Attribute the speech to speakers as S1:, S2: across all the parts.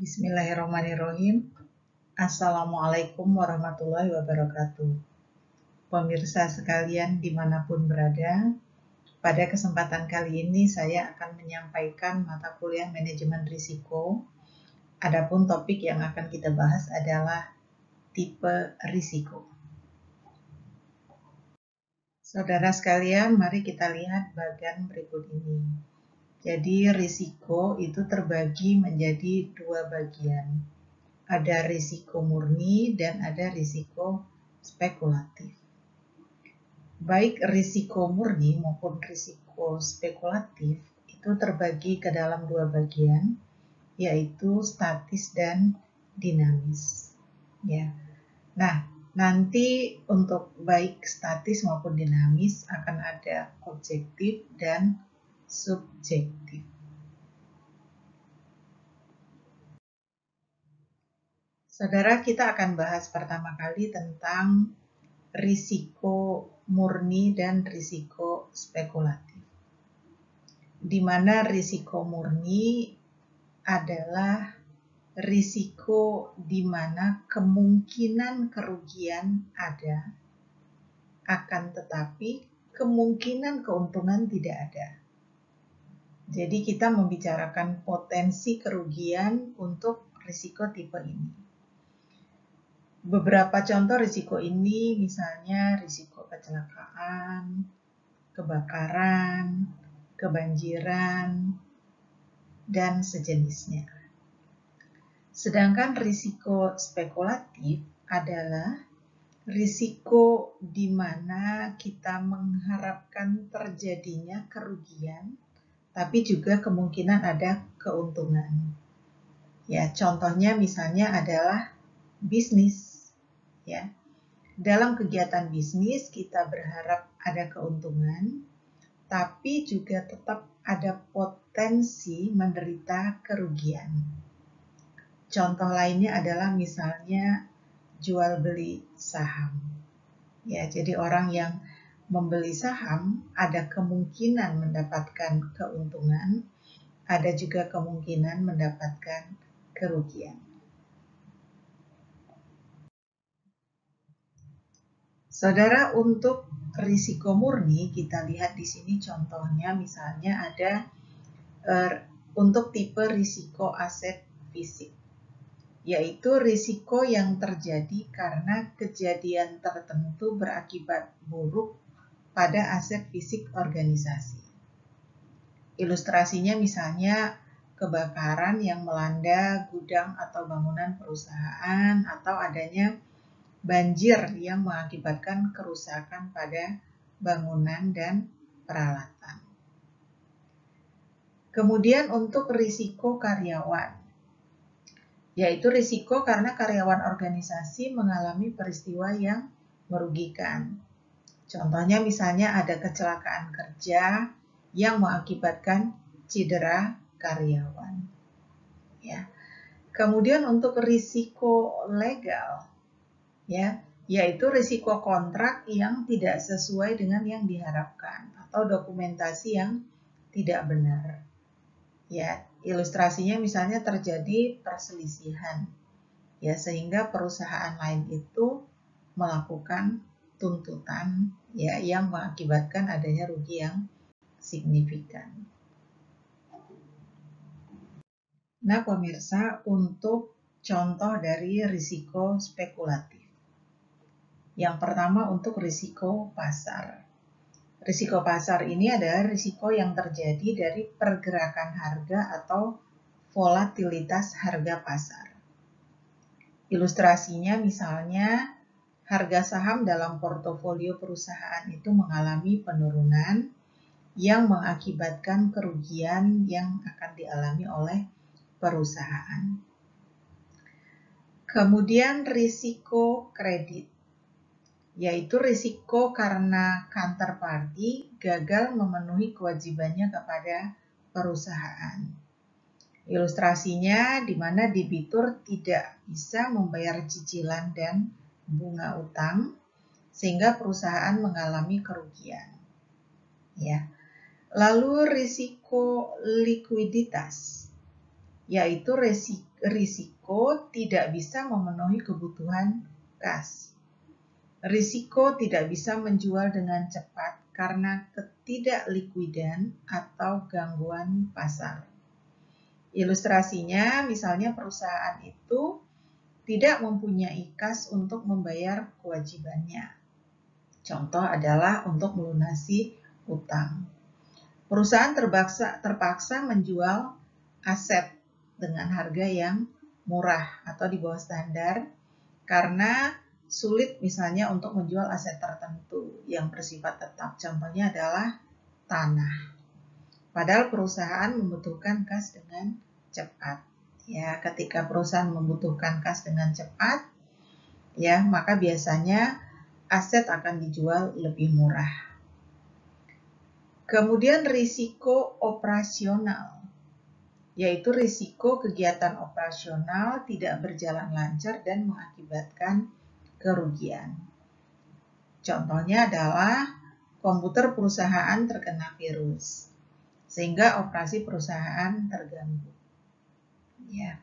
S1: Bismillahirrahmanirrahim. Assalamualaikum warahmatullahi wabarakatuh. Pemirsa sekalian dimanapun berada, pada kesempatan kali ini saya akan menyampaikan mata kuliah manajemen risiko. Adapun topik yang akan kita bahas adalah tipe risiko. Saudara sekalian, mari kita lihat bagian berikut ini. Jadi risiko itu terbagi menjadi dua bagian. Ada risiko murni dan ada risiko spekulatif. Baik risiko murni maupun risiko spekulatif itu terbagi ke dalam dua bagian, yaitu statis dan dinamis. Ya. Nah, nanti untuk baik statis maupun dinamis akan ada objektif dan subjektif. Saudara, kita akan bahas pertama kali tentang risiko murni dan risiko spekulatif. Di mana risiko murni adalah risiko di mana kemungkinan kerugian ada, akan tetapi kemungkinan keuntungan tidak ada. Jadi kita membicarakan potensi kerugian untuk risiko tipe ini. Beberapa contoh risiko ini misalnya risiko kecelakaan, kebakaran, kebanjiran, dan sejenisnya. Sedangkan risiko spekulatif adalah risiko di mana kita mengharapkan terjadinya kerugian, tapi juga kemungkinan ada keuntungan. Ya, contohnya misalnya adalah bisnis. Ya, dalam kegiatan bisnis kita berharap ada keuntungan, tapi juga tetap ada potensi menderita kerugian. Contoh lainnya adalah misalnya jual beli saham. Ya, jadi orang yang membeli saham ada kemungkinan mendapatkan keuntungan, ada juga kemungkinan mendapatkan kerugian. Saudara, untuk risiko murni kita lihat di sini contohnya misalnya ada untuk tipe risiko aset fisik, yaitu risiko yang terjadi karena kejadian tertentu berakibat buruk pada aset fisik organisasi. Ilustrasinya misalnya kebakaran yang melanda gudang atau bangunan perusahaan, atau adanya banjir yang mengakibatkan kerusakan pada bangunan dan peralatan. Kemudian untuk risiko karyawan, yaitu risiko karena karyawan organisasi mengalami peristiwa yang merugikan. Contohnya misalnya ada kecelakaan kerja yang mengakibatkan cedera karyawan. Ya. Kemudian untuk risiko legal, ya, yaitu risiko kontrak yang tidak sesuai dengan yang diharapkan atau dokumentasi yang tidak benar. Ya, ilustrasinya misalnya terjadi perselisihan, ya, sehingga perusahaan lain itu melakukan tuntutan, ya, yang mengakibatkan adanya rugi yang signifikan. Nah, pemirsa, untuk contoh dari risiko spekulatif. Yang pertama untuk risiko pasar. Risiko pasar ini adalah risiko yang terjadi dari pergerakan harga atau volatilitas harga pasar. Ilustrasinya misalnya harga saham dalam portofolio perusahaan itu mengalami penurunan yang mengakibatkan kerugian yang akan dialami oleh perusahaan. Kemudian risiko kredit, yaitu risiko karena counterparty gagal memenuhi kewajibannya kepada perusahaan. Ilustrasinya di mana debitur tidak bisa membayar cicilan dan bunga utang sehingga perusahaan mengalami kerugian. Ya. Lalu risiko likuiditas, yaitu risiko tidak bisa memenuhi kebutuhan kas. Risiko tidak bisa menjual dengan cepat karena ketidaklikwidan atau gangguan pasar. Ilustrasinya, misalnya perusahaan itu tidak mempunyai kas untuk membayar kewajibannya. Contoh adalah untuk melunasi utang. Perusahaan terpaksa menjual aset dengan harga yang murah atau di bawah standar karena sulit misalnya untuk menjual aset tertentu yang bersifat tetap. Contohnya adalah tanah. Padahal perusahaan membutuhkan kas dengan cepat. Ya, ketika perusahaan membutuhkan kas dengan cepat, ya, maka biasanya aset akan dijual lebih murah. Kemudian risiko operasional, yaitu risiko kegiatan operasional tidak berjalan lancar dan mengakibatkan kerugian. Contohnya adalah komputer perusahaan terkena virus, sehingga operasi perusahaan terganggu. Ya.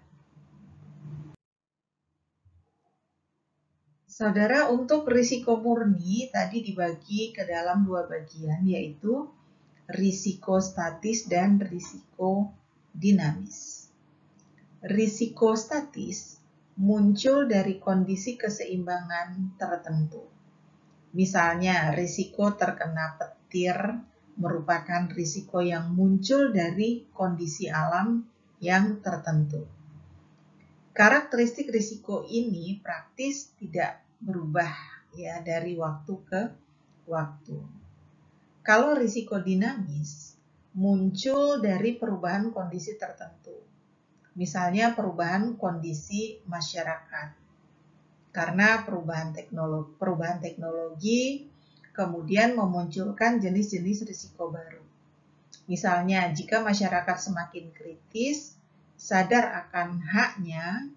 S1: Saudara, untuk risiko murni tadi dibagi ke dalam dua bagian, yaitu risiko statis dan risiko dinamis. Risiko statis muncul dari kondisi keseimbangan tertentu. Misalnya, risiko terkena petir merupakan risiko yang muncul dari kondisi alam yang tertentu. Karakteristik risiko ini praktis tidak berubah ya dari waktu ke waktu. Kalau risiko dinamis muncul dari perubahan kondisi tertentu. Misalnya perubahan kondisi masyarakat. Karena perubahan teknologi kemudian memunculkan jenis-jenis risiko baru. Misalnya jika masyarakat semakin kritis, sadar akan haknya,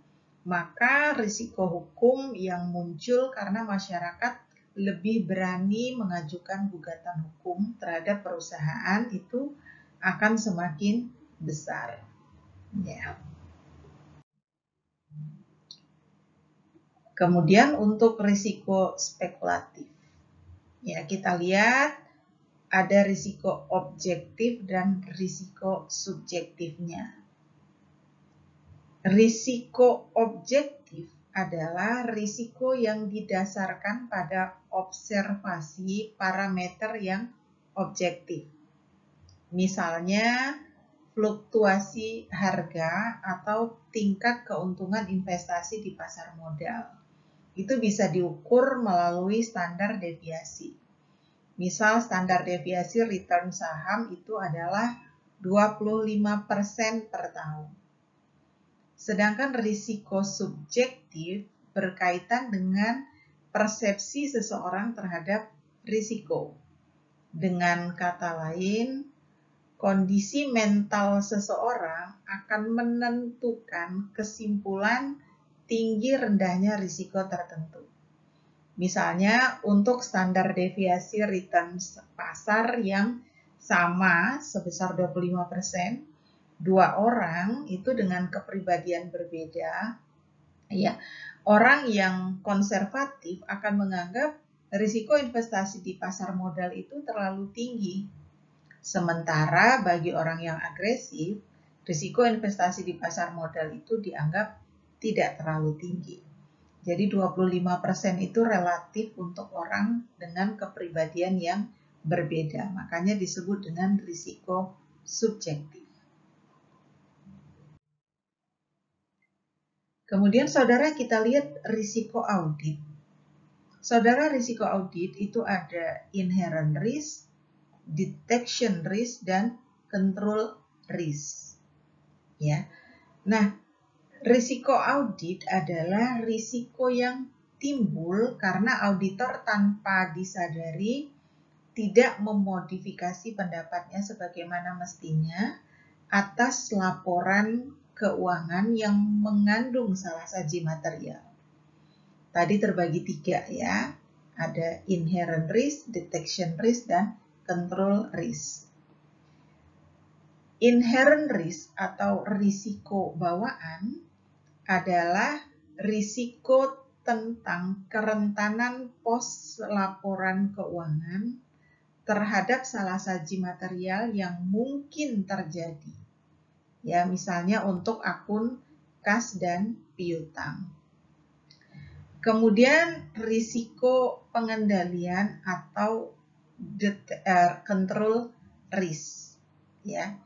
S1: maka risiko hukum yang muncul karena masyarakat lebih berani mengajukan gugatan hukum terhadap perusahaan itu akan semakin besar. Ya. Kemudian untuk risiko spekulatif, ya kita lihat ada risiko objektif dan risiko subjektifnya. Risiko objektif adalah risiko yang didasarkan pada observasi parameter yang objektif. Misalnya, fluktuasi harga atau tingkat keuntungan investasi di pasar modal. Itu bisa diukur melalui standar deviasi. Misal standar deviasi return saham itu adalah 25% per tahun. Sedangkan risiko subjektif berkaitan dengan persepsi seseorang terhadap risiko. Dengan kata lain, kondisi mental seseorang akan menentukan kesimpulan tinggi rendahnya risiko tertentu. Misalnya untuk standar deviasi return pasar yang sama sebesar 25%, dua orang itu dengan kepribadian berbeda, ya. Orang yang konservatif akan menganggap risiko investasi di pasar modal itu terlalu tinggi. Sementara bagi orang yang agresif, risiko investasi di pasar modal itu dianggap tidak terlalu tinggi. Jadi 25% itu relatif untuk orang dengan kepribadian yang berbeda. Makanya disebut dengan risiko subjektif. Kemudian saudara kita lihat risiko audit. Saudara, risiko audit itu ada inherent risk, detection risk, dan control risk. Ya. Nah, risiko audit adalah risiko yang timbul karena auditor tanpa disadari tidak memodifikasi pendapatnya sebagaimana mestinya atas laporan keuangan yang mengandung salah saji material. Tadi terbagi 3 ya, ada inherent risk, detection risk, dan control risk. Inherent risk atau risiko bawaan adalah risiko tentang kerentanan pos laporan keuangan terhadap salah saji material yang mungkin terjadi. Ya, misalnya untuk akun kas dan piutang. Kemudian risiko pengendalian atau control risk. Ya.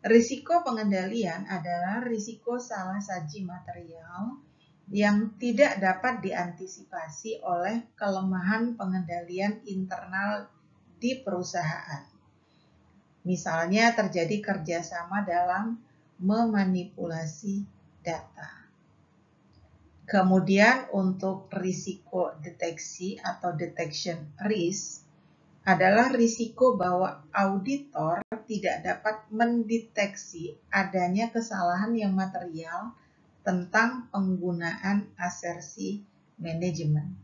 S1: Risiko pengendalian adalah risiko salah saji material yang tidak dapat diantisipasi oleh kelemahan pengendalian internal di perusahaan. Misalnya terjadi kerjasama dalam memanipulasi data. Kemudian untuk risiko deteksi atau detection risk adalah risiko bahwa auditor tidak dapat mendeteksi adanya kesalahan yang material tentang penggunaan asersi manajemen.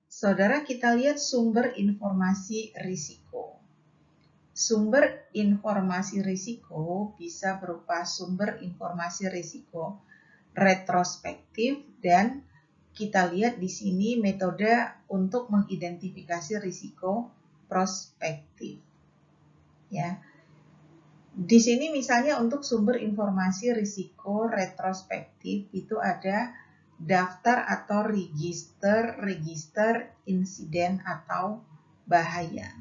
S1: Saudara, kita lihat sumber informasi risiko. Sumber informasi risiko bisa berupa sumber informasi risiko retrospektif, dan kita lihat di sini metode untuk mengidentifikasi risiko prospektif. Ya. Di sini misalnya untuk sumber informasi risiko retrospektif itu ada daftar atau register insiden atau bahaya.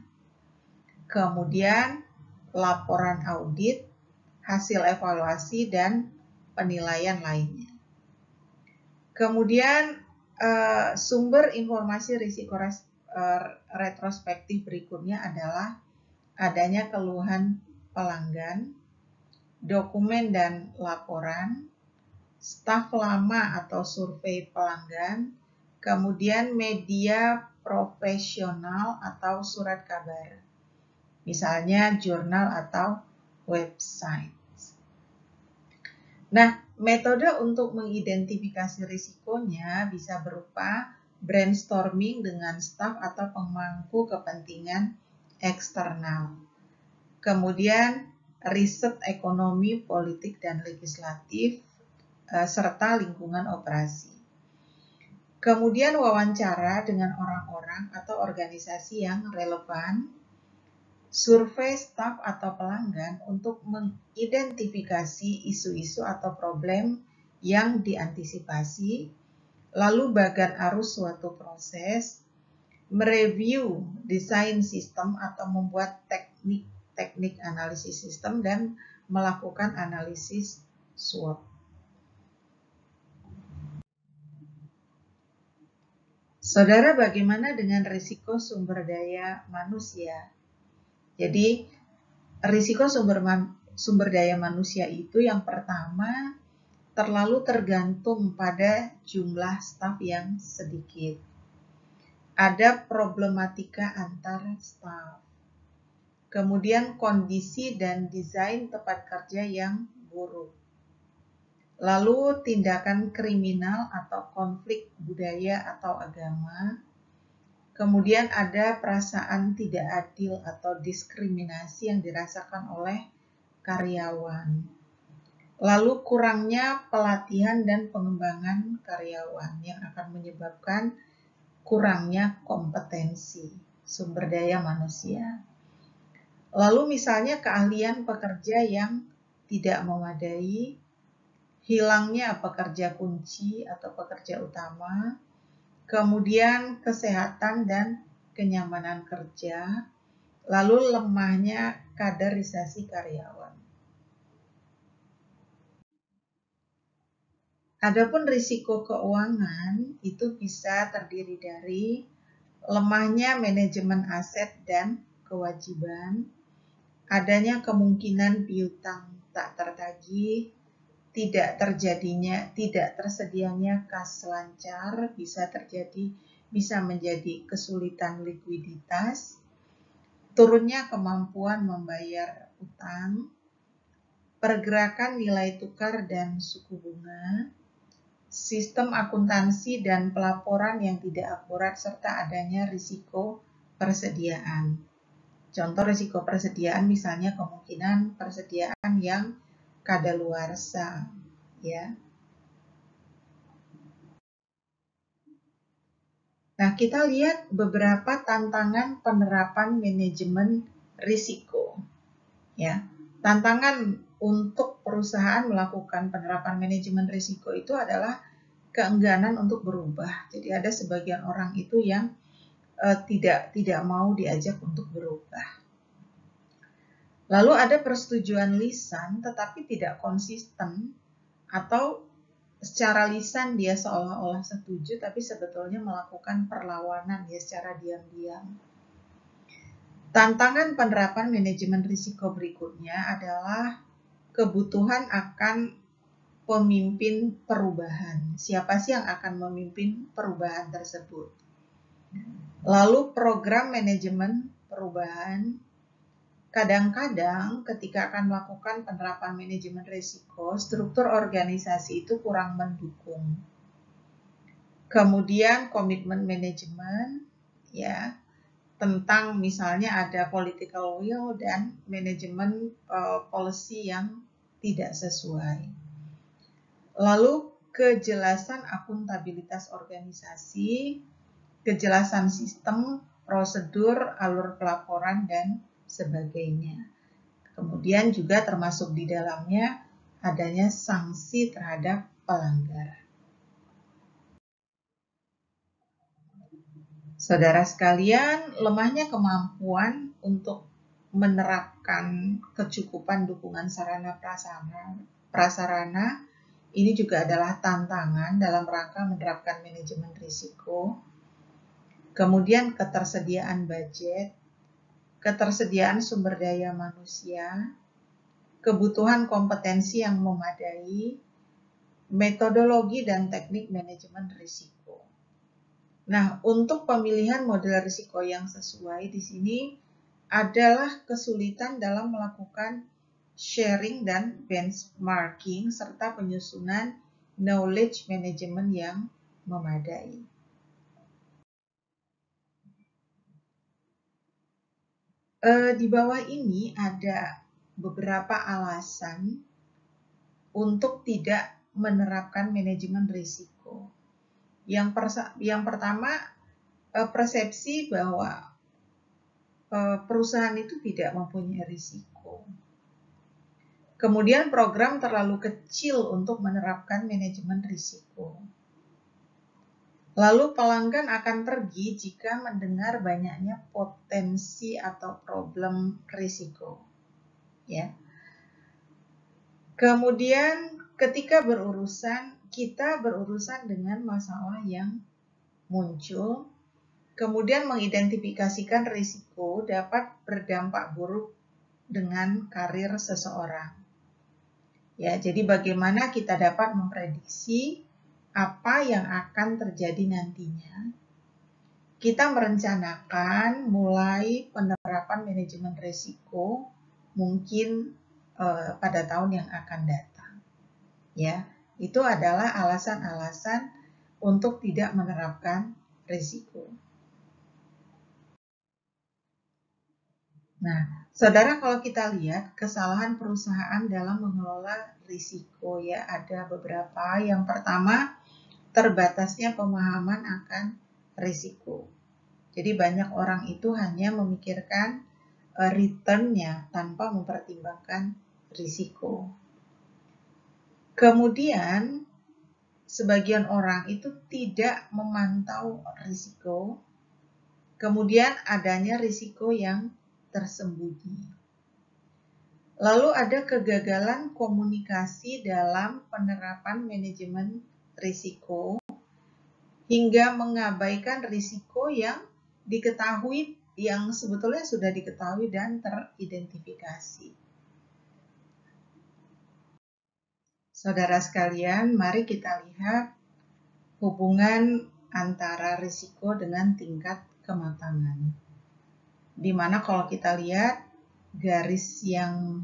S1: Kemudian laporan audit, hasil evaluasi, dan penilaian lainnya. Kemudian sumber informasi risiko retrospektif berikutnya adalah adanya keluhan pelanggan, dokumen dan laporan, staf lama atau survei pelanggan, kemudian media profesional atau surat kabar, misalnya jurnal atau website. Nah, metode untuk mengidentifikasi risikonya bisa berupa brainstorming dengan staf atau pemangku kepentingan eksternal. Kemudian riset ekonomi, politik, dan legislatif, serta lingkungan operasi. Kemudian wawancara dengan orang-orang atau organisasi yang relevan, survei staf atau pelanggan untuk mengidentifikasi isu-isu atau problem yang diantisipasi, lalu bagan arus suatu proses, mereview desain sistem atau membuat teknik analisis sistem, dan melakukan analisis SWOT. Saudara, bagaimana dengan risiko sumber daya manusia? Jadi, risiko sumber daya manusia itu yang pertama terlalu tergantung pada jumlah staf yang sedikit. Ada problematika antar staf. Kemudian kondisi dan desain tempat kerja yang buruk. Lalu tindakan kriminal atau konflik budaya atau agama. Kemudian ada perasaan tidak adil atau diskriminasi yang dirasakan oleh karyawan. Lalu kurangnya pelatihan dan pengembangan karyawan yang akan menyebabkan kurangnya kompetensi sumber daya manusia. Lalu misalnya keahlian pekerja yang tidak memadai, hilangnya pekerja kunci atau pekerja utama, kemudian kesehatan dan kenyamanan kerja, lalu lemahnya kaderisasi karyawan. Adapun risiko keuangan itu bisa terdiri dari lemahnya manajemen aset dan kewajiban, adanya kemungkinan piutang tak tertagih, tidak tersedianya kas lancar, bisa menjadi kesulitan likuiditas, turunnya kemampuan membayar utang, pergerakan nilai tukar dan suku bunga, sistem akuntansi dan pelaporan yang tidak akurat, serta adanya risiko persediaan. Contoh risiko persediaan misalnya kemungkinan persediaan yang kadaluarsa, ya. Nah, kita lihat beberapa tantangan penerapan manajemen risiko, ya. Tantangan untuk perusahaan melakukan penerapan manajemen risiko itu adalah keengganan untuk berubah. Jadi ada sebagian orang itu yang tidak mau diajak untuk berubah. Lalu ada persetujuan lisan tetapi tidak konsisten, atau secara lisan dia seolah-olah setuju tapi sebetulnya melakukan perlawanan ya secara diam-diam. Tantangan penerapan manajemen risiko berikutnya adalah kebutuhan akan pemimpin perubahan. Siapa sih yang akan memimpin perubahan tersebut? Lalu program manajemen perubahan, kadang-kadang ketika akan melakukan penerapan manajemen risiko, struktur organisasi itu kurang mendukung. Kemudian komitmen manajemen, ya, tentang misalnya ada political will dan manajemen policy yang tidak sesuai. Lalu kejelasan akuntabilitas organisasi, kejelasan sistem, prosedur, alur pelaporan, dan sebagainya. Kemudian juga termasuk di dalamnya adanya sanksi terhadap pelanggar. Saudara sekalian, lemahnya kemampuan untuk menerapkan kecukupan dukungan sarana prasarana ini juga adalah tantangan dalam rangka menerapkan manajemen risiko. Kemudian ketersediaan budget, ketersediaan sumber daya manusia, kebutuhan kompetensi yang memadai, metodologi dan teknik manajemen risiko. Nah, untuk pemilihan model risiko yang sesuai di sini adalah kesulitan dalam melakukan sharing dan benchmarking serta penyusunan knowledge management yang memadai. Di bawah ini ada beberapa alasan untuk tidak menerapkan manajemen risiko. Yang pertama, persepsi bahwa perusahaan itu tidak mempunyai risiko. Kemudian program terlalu kecil untuk menerapkan manajemen risiko. Lalu pelanggan akan pergi jika mendengar banyaknya potensi atau problem risiko. Ya. Kemudian ketika kita berurusan dengan masalah yang muncul, kemudian mengidentifikasikan risiko dapat berdampak buruk dengan karir seseorang. Ya, jadi bagaimana kita dapat memprediksi apa yang akan terjadi nantinya. Kita merencanakan mulai penerapan manajemen risiko mungkin pada tahun yang akan datang. Ya, itu adalah alasan-alasan untuk tidak menerapkan risiko. Nah, saudara, kalau kita lihat kesalahan perusahaan dalam mengelola risiko ya ada beberapa. Yang pertama, terbatasnya pemahaman akan risiko. Jadi banyak orang itu hanya memikirkan return-nya tanpa mempertimbangkan risiko. Kemudian, sebagian orang itu tidak memantau risiko. Kemudian adanya risiko yang tersembunyi. Lalu ada kegagalan komunikasi dalam penerapan manajemen risiko hingga mengabaikan risiko yang diketahui, yang sebetulnya sudah diketahui dan teridentifikasi. Saudara sekalian, mari kita lihat hubungan antara risiko dengan tingkat kematangan. Di mana kalau kita lihat garis yang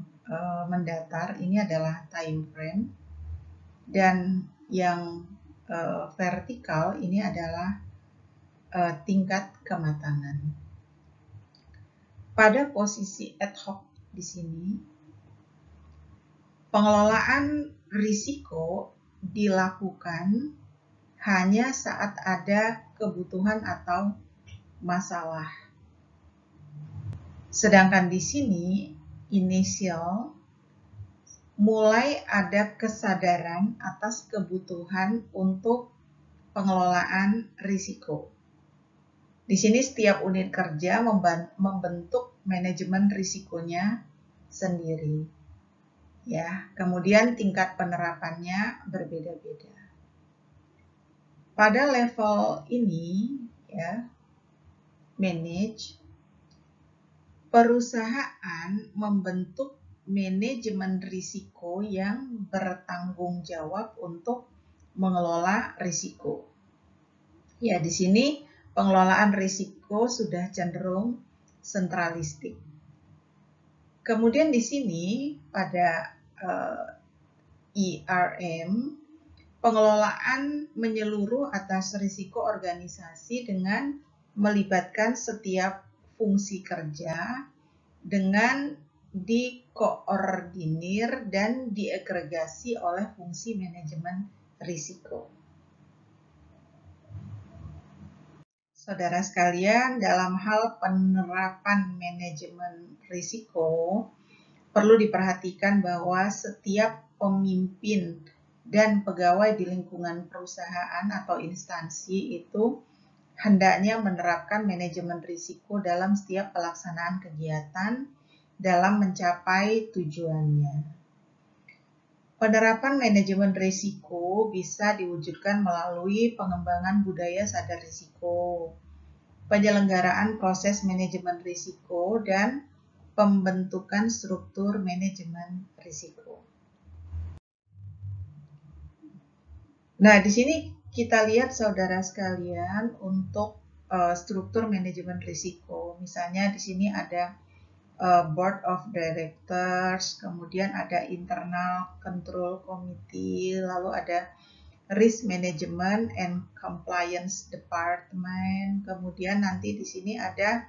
S1: mendatar ini adalah time frame dan yang vertikal ini adalah tingkat kematangan. Pada posisi ad hoc di sini, pengelolaan risiko dilakukan hanya saat ada kebutuhan atau masalah. Sedangkan di sini, initial, mulai ada kesadaran atas kebutuhan untuk pengelolaan risiko. Di sini setiap unit kerja membentuk manajemen risikonya sendiri. Ya, kemudian tingkat penerapannya berbeda-beda. Pada level ini, ya, manage, perusahaan membentuk manajemen risiko yang bertanggung jawab untuk mengelola risiko. Ya, di sini pengelolaan risiko sudah cenderung sentralistik. Kemudian di sini pada ERM, pengelolaan menyeluruh atas risiko organisasi dengan melibatkan setiap fungsi kerja dengan dikoordinir dan diagregasi oleh fungsi manajemen risiko. Saudara sekalian, dalam hal penerapan manajemen risiko, perlu diperhatikan bahwa setiap pemimpin dan pegawai di lingkungan perusahaan atau instansi itu hendaknya menerapkan manajemen risiko dalam setiap pelaksanaan kegiatan dalam mencapai tujuannya. Penerapan manajemen risiko bisa diwujudkan melalui pengembangan budaya sadar risiko, penyelenggaraan proses manajemen risiko, dan pembentukan struktur manajemen risiko. Nah, di sini kita lihat saudara sekalian untuk struktur manajemen risiko. Misalnya di sini ada Board of Directors, kemudian ada Internal Control Committee, lalu ada Risk Management and Compliance Department, kemudian nanti di sini ada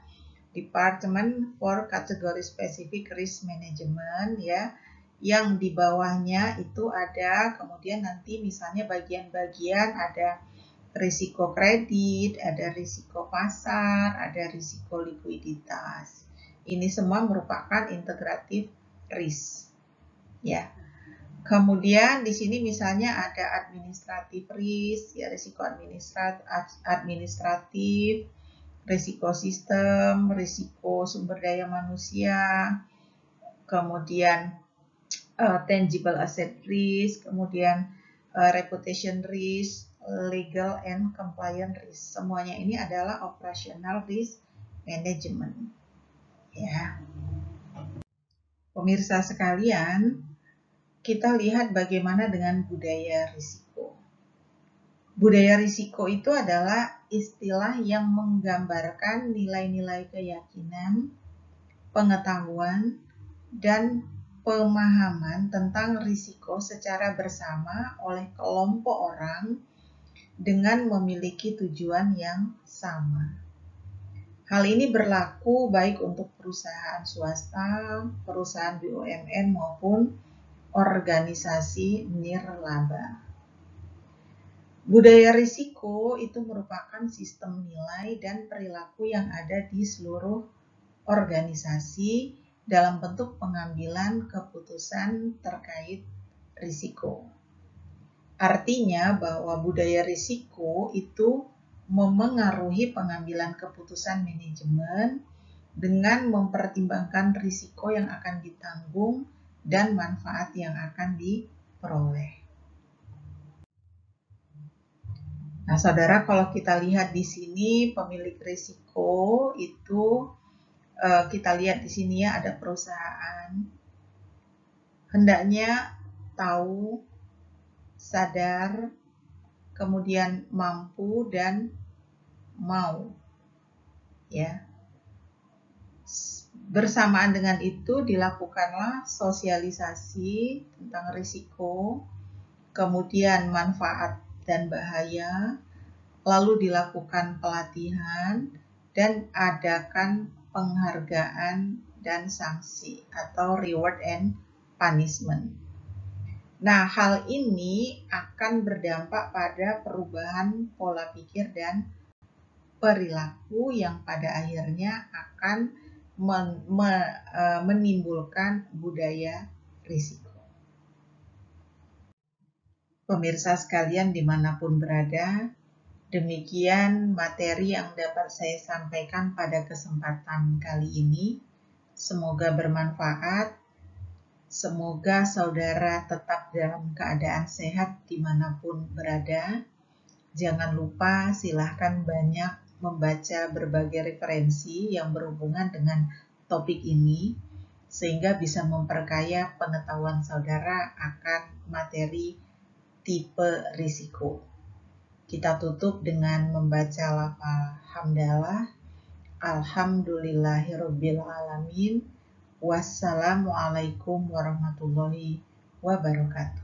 S1: Department for Category Specific Risk Management, ya, yang di bawahnya itu ada, kemudian nanti misalnya bagian-bagian ada risiko kredit, ada risiko pasar, ada risiko likuiditas. Ini semua merupakan integratif risk, ya. Kemudian di sini misalnya ada administratif risk, ya, risiko administratif, risiko sistem, risiko sumber daya manusia, kemudian tangible asset risk, kemudian reputation risk, legal and compliance risk. Semuanya ini adalah operational risk management. Ya. Pemirsa sekalian, kita lihat bagaimana dengan budaya risiko. Budaya risiko itu adalah istilah yang menggambarkan nilai-nilai keyakinan, pengetahuan, dan pemahaman tentang risiko secara bersama oleh kelompok orang dengan memiliki tujuan yang sama. Hal ini berlaku baik untuk perusahaan swasta, perusahaan BUMN maupun organisasi nirlaba. Budaya risiko itu merupakan sistem nilai dan perilaku yang ada di seluruh organisasi dalam bentuk pengambilan keputusan terkait risiko. Artinya bahwa budaya risiko itu memengaruhi pengambilan keputusan manajemen dengan mempertimbangkan risiko yang akan ditanggung dan manfaat yang akan diperoleh. Nah, saudara, kalau kita lihat di sini pemilik risiko itu kita lihat di sini ya, ada perusahaan hendaknya tahu, sadar, kemudian mampu dan mau, ya. Bersamaan dengan itu dilakukanlah sosialisasi tentang risiko, kemudian manfaat dan bahaya, lalu dilakukan pelatihan dan adakan penghargaan dan sanksi atau reward and punishment. Nah, hal ini akan berdampak pada perubahan pola pikir dan perilaku yang pada akhirnya akan menimbulkan budaya risiko. Pemirsa sekalian dimanapun berada, demikian materi yang dapat saya sampaikan pada kesempatan kali ini. Semoga bermanfaat. Semoga saudara tetap dalam keadaan sehat dimanapun berada. Jangan lupa silahkan banyak membaca berbagai referensi yang berhubungan dengan topik ini, sehingga bisa memperkaya pengetahuan saudara akan materi tipe risiko. Kita tutup dengan membaca lafal hamdalah. Alhamdulillahirabbil alamin. Wassalamualaikum warahmatullahi wabarakatuh.